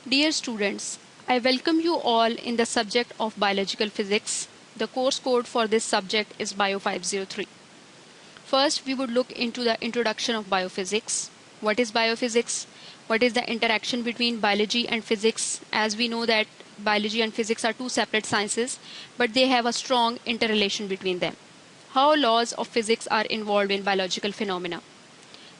Dear students, I welcome you all in the subject of biological physics. The course code for this subject is Bio 503. First, we would look into the introduction of biophysics. What is biophysics? What is the interaction between biology and physics? As we know that biology and physics are two separate sciences, but they have a strong interrelation between them. How laws of physics are involved in biological phenomena.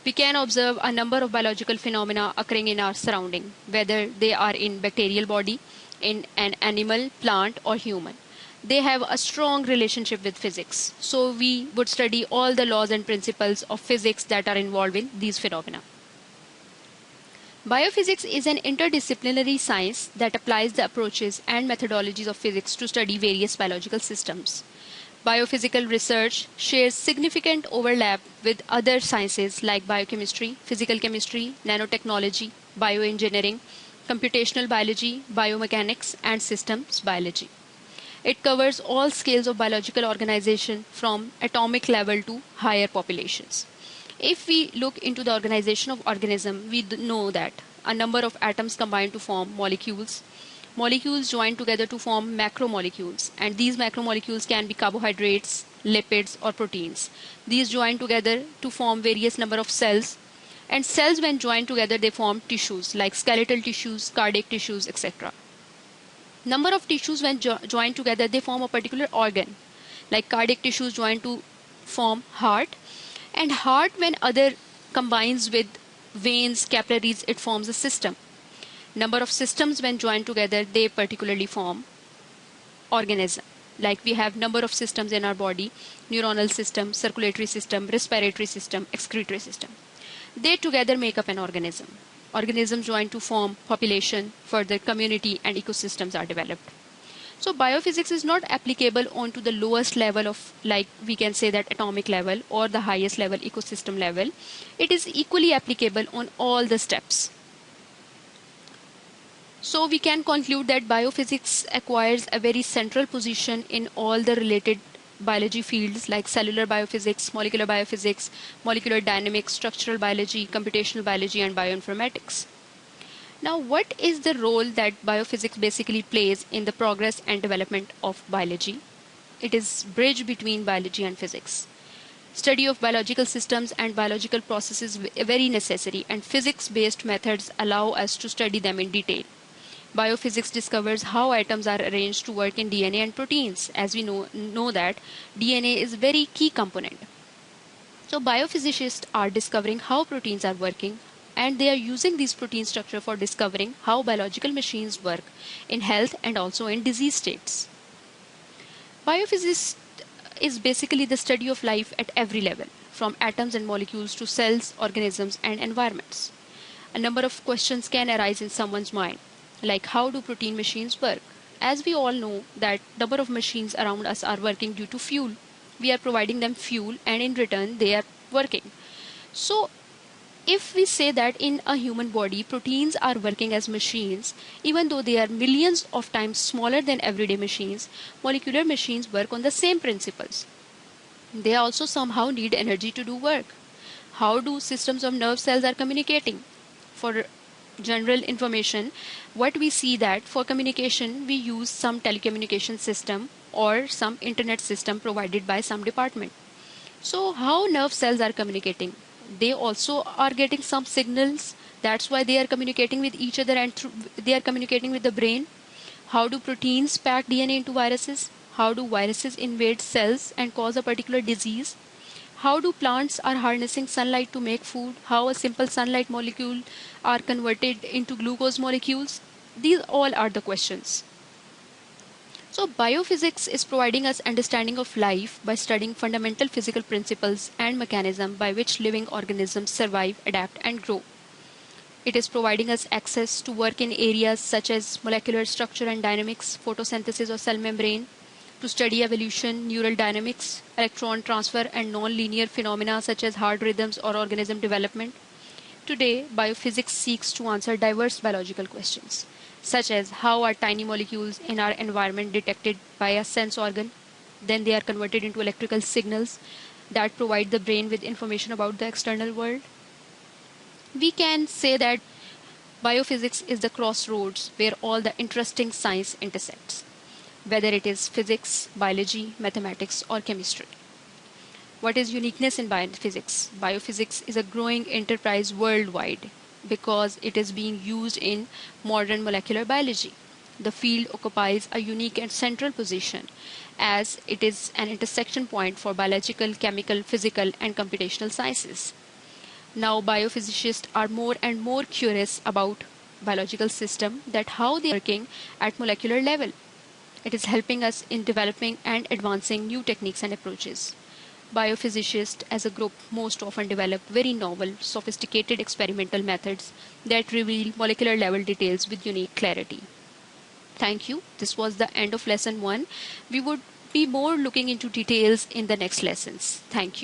We can observe a number of biological phenomena occurring in our surrounding, whether they are in bacterial body, in an animal, plant or human. They have a strong relationship with physics. So we would study all the laws and principles of physics that are involved in these phenomena. Biophysics is an interdisciplinary science that applies the approaches and methodologies of physics to study various biological systems. Biophysical research shares significant overlap with other sciences like biochemistry, physical chemistry, nanotechnology, bioengineering, computational biology, biomechanics, and systems biology. It covers all scales of biological organization from atomic level to higher populations. If we look into the organization of organism, we know that a number of atoms combine to form molecules. Molecules join together to form macromolecules, and these macromolecules can be carbohydrates, lipids, or proteins. These join together to form various number of cells, and cells when joined together they form tissues like skeletal tissues, cardiac tissues, etc. Number of tissues when joined together they form a particular organ, like cardiac tissues join to form heart, and heart when other combines with veins, capillaries, it forms a system. Number of systems when joined together they particularly form organism. Like we have number of systems in our body: neuronal system, circulatory system, respiratory system, excretory system. They together make up an organism. Organisms join to form population, further community and ecosystems are developed. So biophysics is not applicable onto the lowest level of, like we can say that atomic level, or the highest level ecosystem level. It is equally applicable on all the steps. So we can conclude that biophysics acquires a very central position in all the related biology fields like cellular biophysics, molecular dynamics, structural biology, computational biology, and bioinformatics. Now, what is the role that biophysics basically plays in the progress and development of biology? It is bridge between biology and physics. Study of biological systems and biological processes is very necessary, and physics-based methods allow us to study them in detail. Biophysics discovers how atoms are arranged to work in DNA and proteins. As we know that DNA is a very key component. So biophysicists are discovering how proteins are working, and they are using these protein structure for discovering how biological machines work in health and also in disease states. Biophysics is basically the study of life at every level, from atoms and molecules to cells, organisms, and environments. A number of questions can arise in someone's mind, like how do protein machines work? As we all know that number of machines around us are working due to fuel. We are providing them fuel, and in return they are working. So if we say that in a human body proteins are working as machines, even though they are millions of times smaller than everyday machines, molecular machines work on the same principles. They also somehow need energy to do work. How do systems of nerve cells are communicating? For general information, what we see that for communication we use some telecommunication system or some internet system provided by some department. So how nerve cells are communicating? They also are getting some signals. That's why they are communicating with each other, and they are communicating with the brain. How do proteins pack DNA into viruses? How do viruses invade cells and cause a particular disease? How do plants are harnessing sunlight to make food? How a simple sunlight molecule are converted into glucose molecules? These all are the questions. So biophysics is providing us understanding of life by studying fundamental physical principles and mechanisms by which living organisms survive, adapt, and grow. It is providing us access to work in areas such as molecular structure and dynamics, photosynthesis or cell membrane, to study evolution, neural dynamics, electron transfer, and non-linear phenomena such as heart rhythms or organism development. Today, biophysics seeks to answer diverse biological questions, such as how are tiny molecules in our environment detected by a sense organ, then they are converted into electrical signals that provide the brain with information about the external world. We can say that Biophysics is the crossroads where all the interesting science intersects, whether it is physics, biology, mathematics, or chemistry. What is uniqueness in biophysics? Biophysics is a growing enterprise worldwide because it is being used in modern molecular biology. The field occupies a unique and central position as it is an intersection point for biological, chemical, physical, and computational sciences. Now biophysicists are more and more curious about biological systems that how they are working at molecular level. It is helping us in developing and advancing new techniques and approaches. Biophysicists as a group most often develop very novel, sophisticated experimental methods that reveal molecular level details with unique clarity. Thank you. This was the end of lesson 1. We would be more looking into details in the next lessons. Thank you.